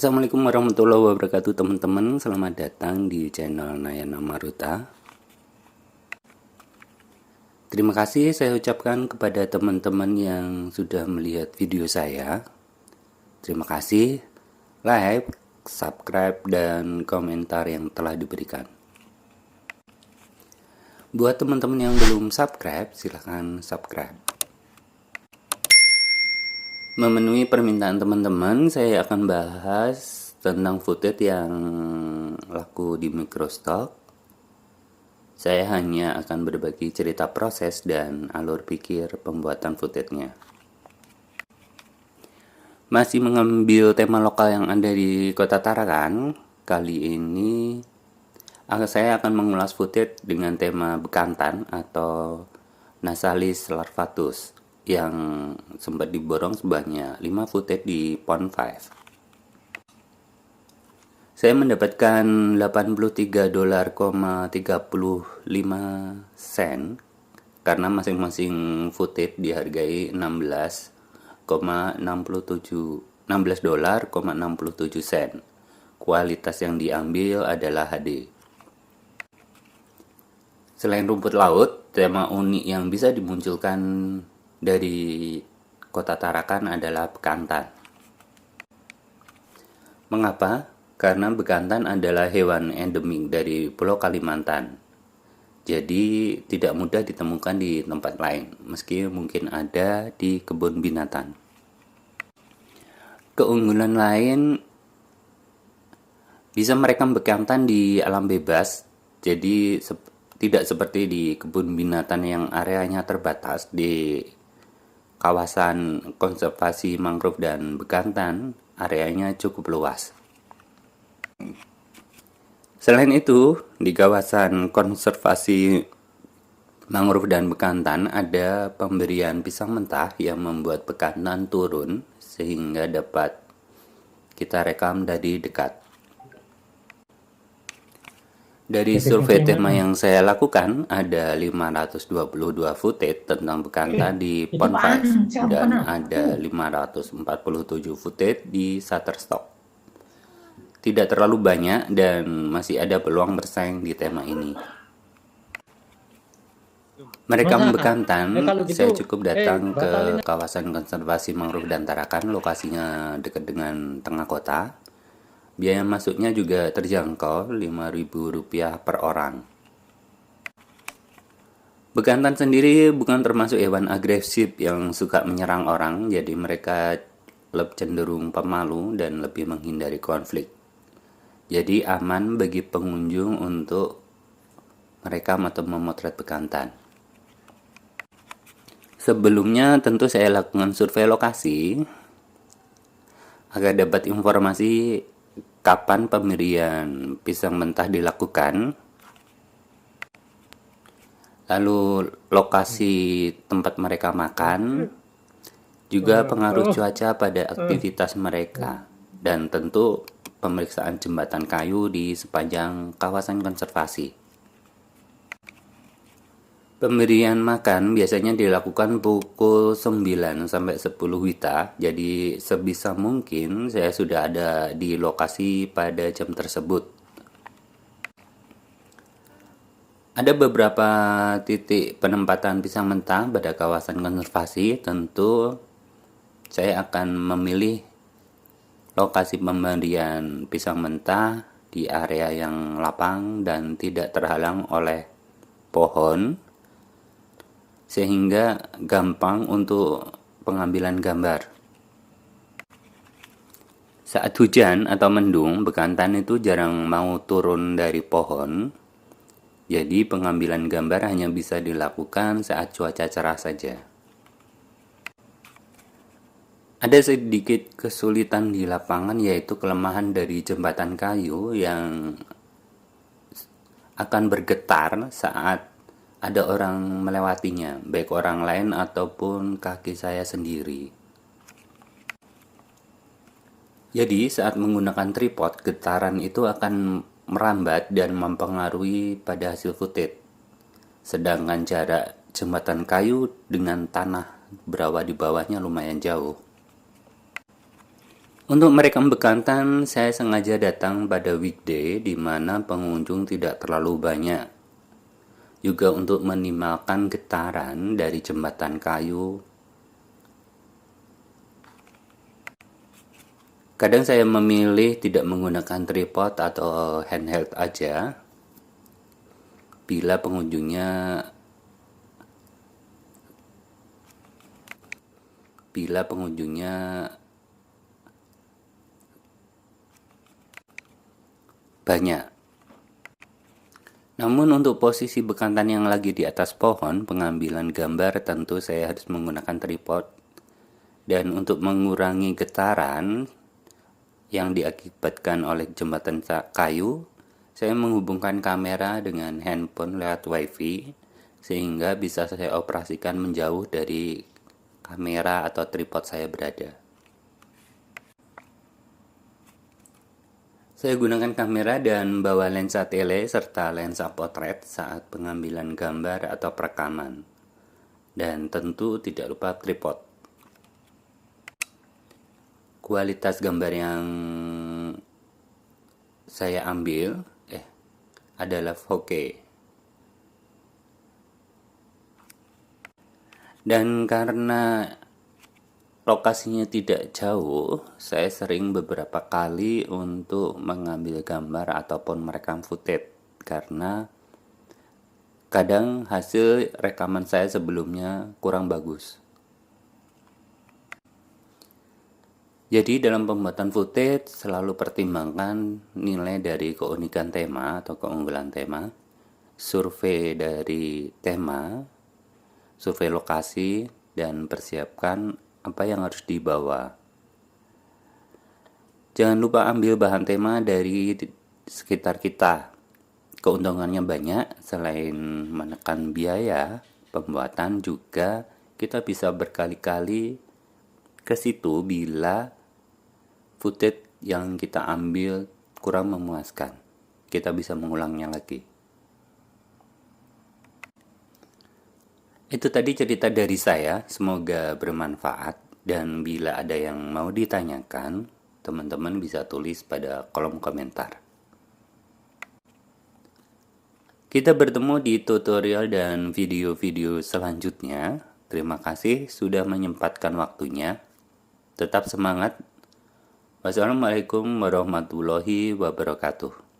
Assalamualaikum warahmatullahi wabarakatuh teman-teman. Selamat datang di channel Nayana Maruta. Terima kasih saya ucapkan kepada teman-teman yang sudah melihat video saya. Terima kasih, like, subscribe, dan komentar yang telah diberikan. Buat teman-teman yang belum subscribe, silahkan subscribe. Memenuhi permintaan teman-teman, saya akan bahas tentang footage yang laku di Microstock. Saya hanya akan berbagi cerita proses dan alur pikir pembuatan footage-nya. Masih mengambil tema lokal yang ada di Kota Tarakan, kali ini saya akan mengulas footage dengan tema bekantan atau Nasalis larvatus yang sempat diborong sebanyak 5 footage di Pond 5. Saya mendapatkan $83.35 karena masing-masing footage dihargai $16.67. Kualitas yang diambil adalah HD. Selain rumput laut, tema unik yang bisa dimunculkan dari Kota Tarakan adalah bekantan. Mengapa? Karena bekantan adalah hewan endemik dari Pulau Kalimantan. Jadi tidak mudah ditemukan di tempat lain, meski mungkin ada di kebun binatang. Keunggulan lain, bisa merekam bekantan di alam bebas, jadi tidak seperti di kebun binatang yang areanya terbatas. Di kawasan konservasi mangrove dan bekantan, areanya cukup luas. Selain itu, di kawasan konservasi mangrove dan bekantan ada pemberian pisang mentah yang membuat bekantan turun sehingga dapat kita rekam dari dekat. Dari survei tema yang saya lakukan, ada 522 footage tentang bekantan di Pond 5 dan ada 547 footage di Shutterstock. Tidak terlalu banyak dan masih ada peluang bersaing di tema ini. Merekam bekantan, saya cukup datang ke kawasan konservasi mangrove dan Tarakan, lokasinya dekat dengan tengah kota. Biaya masuknya juga terjangkau, Rp5.000 per orang. Bekantan sendiri bukan termasuk hewan agresif yang suka menyerang orang, jadi mereka lebih cenderung pemalu dan lebih menghindari konflik. Jadi aman bagi pengunjung untuk merekam atau memotret bekantan. Sebelumnya tentu saya lakukan survei lokasi agar dapat informasi kapan pemberian pisang mentah dilakukan, lalu lokasi tempat mereka makan, juga pengaruh cuaca pada aktivitas mereka, dan tentu pemeriksaan jembatan kayu di sepanjang kawasan konservasi. Pemberian makan biasanya dilakukan pukul 9 sampai 10 WITA, jadi sebisa mungkin saya sudah ada di lokasi pada jam tersebut. Ada beberapa titik penempatan pisang mentah pada kawasan konservasi. Tentu saya akan memilih lokasi pemberian pisang mentah di area yang lapang dan tidak terhalang oleh pohon, sehingga gampang untuk pengambilan gambar. Saat hujan atau mendung, bekantan itu jarang mau turun dari pohon, jadi pengambilan gambar hanya bisa dilakukan saat cuaca cerah saja. Ada sedikit kesulitan di lapangan, yaitu kelemahan dari jembatan kayu yang akan bergetar saat ada orang melewatinya, baik orang lain ataupun kaki saya sendiri. Jadi saat menggunakan tripod, getaran itu akan merambat dan mempengaruhi pada hasil footage. Sedangkan jarak jembatan kayu dengan tanah berawa di bawahnya lumayan jauh. Untuk merekam bekantan, saya sengaja datang pada weekday di mana pengunjung tidak terlalu banyak. Juga untuk minimalkan getaran dari jembatan kayu. Kadang saya memilih tidak menggunakan tripod atau handheld aja bila pengunjungnya banyak. Namun untuk posisi bekantan yang lagi di atas pohon, pengambilan gambar tentu saya harus menggunakan tripod. Dan untuk mengurangi getaran yang diakibatkan oleh jembatan kayu, saya menghubungkan kamera dengan handphone lewat wifi sehingga bisa saya operasikan menjauh dari kamera atau tripod saya berada. Saya gunakan kamera dan bawa lensa tele serta lensa potret saat pengambilan gambar atau perekaman. Dan tentu tidak lupa tripod. Kualitas gambar yang saya ambil adalah 4K. Dan karena lokasinya tidak jauh, saya sering beberapa kali untuk mengambil gambar ataupun merekam footage karena kadang hasil rekaman saya sebelumnya kurang bagus. Jadi dalam pembuatan footage selalu pertimbangkan nilai dari keunikan tema atau keunggulan tema, survei dari tema, survei lokasi, dan persiapkan apa yang harus dibawa. Jangan lupa ambil bahan tema dari sekitar kita. Keuntungannya banyak, selain menekan biaya pembuatan juga kita bisa berkali-kali ke situ bila footage yang kita ambil kurang memuaskan. Kita bisa mengulangnya lagi. Itu tadi cerita dari saya, semoga bermanfaat. Dan bila ada yang mau ditanyakan, teman-teman bisa tulis pada kolom komentar. Kita bertemu di tutorial dan video-video selanjutnya. Terima kasih sudah menyempatkan waktunya. Tetap semangat. Wassalamualaikum warahmatullahi wabarakatuh.